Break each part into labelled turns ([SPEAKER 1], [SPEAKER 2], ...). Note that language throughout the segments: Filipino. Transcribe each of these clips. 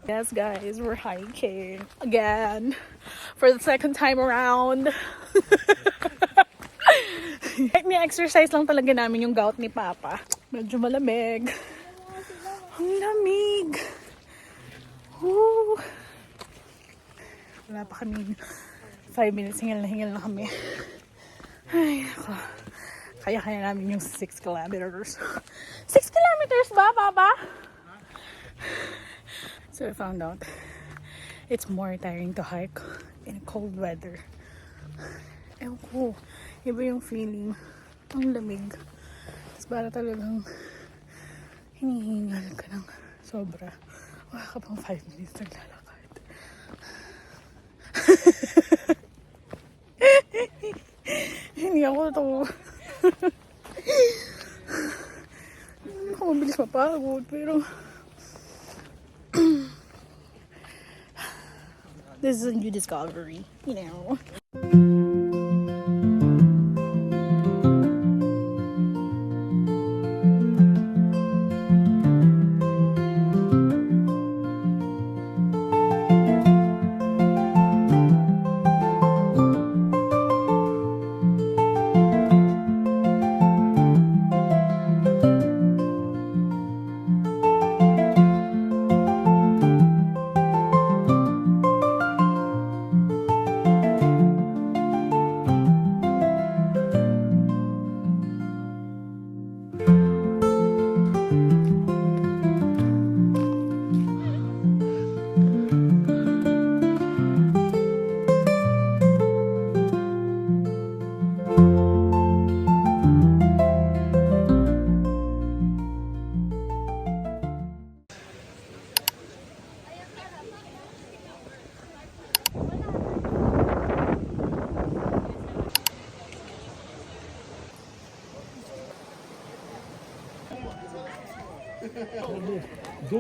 [SPEAKER 1] Yes, guys, we're hiking again for the second time around. Ni-exercise lang talaga namin yung gout ni Papa. Medyo malamig. Ang lamig. Woo. Wala pa kami 5 minutes, hingal na kami. Ay, ako. Kaya namin yung 6 kilometers. 6 kilometers ba, Papa? So I found out it's more tiring to hike in cold weather. Ewan ko, iba yung feeling. Ang lamig. Tapos para talagang hinihingal ka ng sobra. Wala ka pang 5 minutes naglalakad. Hindi ako to. Hindi ako mabilis mapagod, pero this is a new discovery, you know.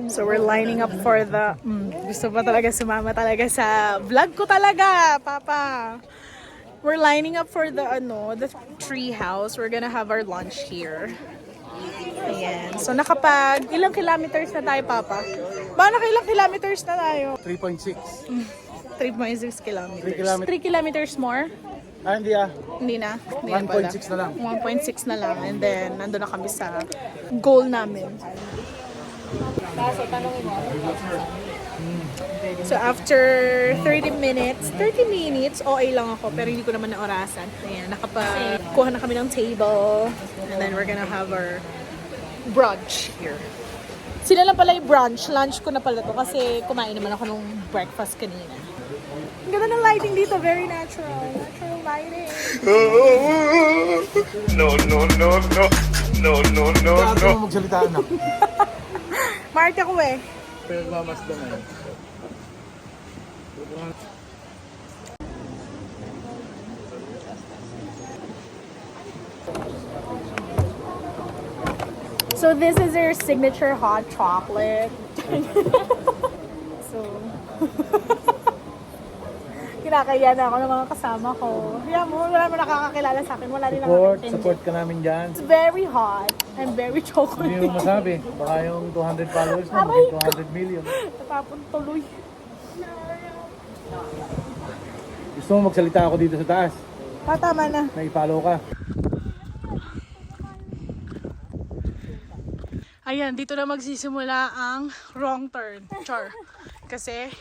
[SPEAKER 1] So we're lining up for the gusto pa talaga sumama talaga sa vlog ko talaga, Papa. We're lining up for the the tree house. We're gonna have our lunch here. Ayan. So nakapag ilang kilometers na tayo, Papa? Ba ilang kilometers na tayo?
[SPEAKER 2] 3.6.
[SPEAKER 1] 3.6 kilometers. 3 kilometers more?
[SPEAKER 2] Hindi
[SPEAKER 1] Hindi na.
[SPEAKER 2] 1.6 na lang.
[SPEAKER 1] 1.6 na lang. And then, nandun na kami sa goal namin. So, after 30 minutes, okay lang ako. Pero hindi ko naman naorasan. Ayan, nakakuha na kami ng table. And then, we're gonna have our brunch here. Sila lang pala yung brunch. Lunch ko na pala to kasi kumain naman ako nung breakfast kanina. Ang ganda ng lighting dito. Very natural. Natural lighting.
[SPEAKER 2] No. Kaya mo magsalita na.
[SPEAKER 1] Marte ko eh.
[SPEAKER 2] Pero mamasdan na yun.
[SPEAKER 1] So this is their signature hot chocolate. So kinakaya na ako ng mga kasama ko. Kaya mo, wala mo nakakakilala sa akin. Wala rin nakakakilala.
[SPEAKER 2] Support ka namin dyan.
[SPEAKER 1] It's very hot and very chocolate.
[SPEAKER 2] Hindi mo masabi. Baka yung 200 followers mo, maging 200 million.
[SPEAKER 1] Natapon tuloy.
[SPEAKER 2] Gusto mo magsalita ako dito sa taas?
[SPEAKER 1] Tama na.
[SPEAKER 2] Na-follow ka.
[SPEAKER 1] Ayan, dito na magsisimula ang wrong turn. Char. Kasi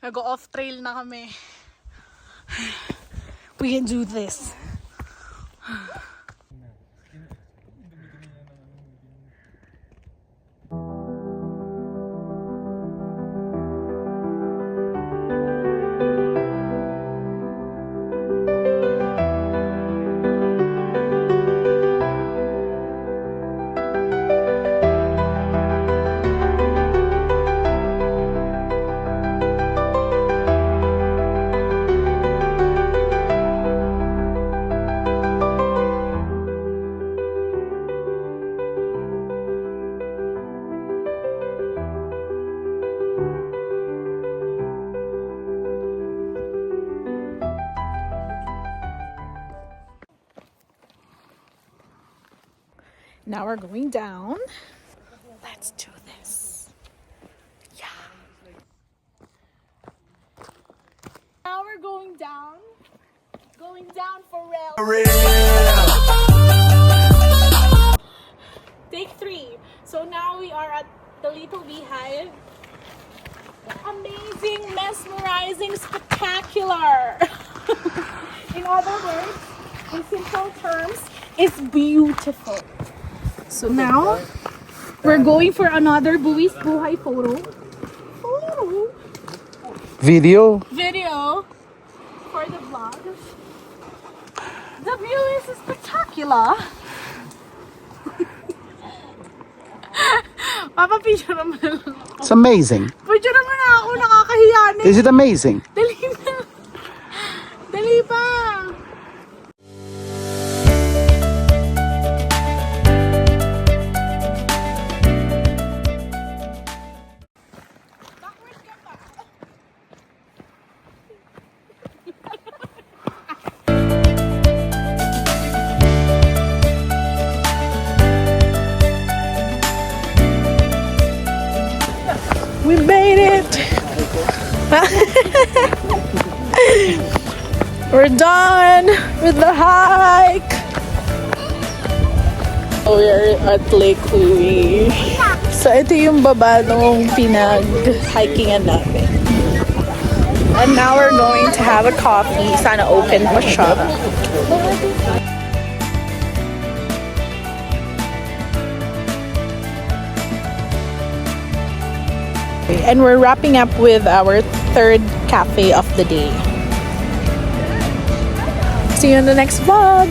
[SPEAKER 1] nag-off trail na kami. We can do this. Now we're going down. Let's do this. Yeah. Now we're going down. Going down for real. Take 3. So now we are at the little Beehive. Amazing, mesmerizing, spectacular. In other words, in simple terms, it's beautiful. So now we're going for another Louise Buhay photo.
[SPEAKER 2] Video.
[SPEAKER 1] Video for the vlog. The view is spectacular. Papa, picture naman lang.
[SPEAKER 2] It's amazing.
[SPEAKER 1] Picture naman ako, nakakahiya na.
[SPEAKER 2] Is it amazing?
[SPEAKER 1] Dali na. Dali pa. We made it! We're done with the hike! We're at Lake Louise. So ito yung baba nung pinag-hikingan namin. And now we're going to have a coffee. Sana open pa siya. And we're wrapping up with our 3rd cafe of the day. See you in the next vlog!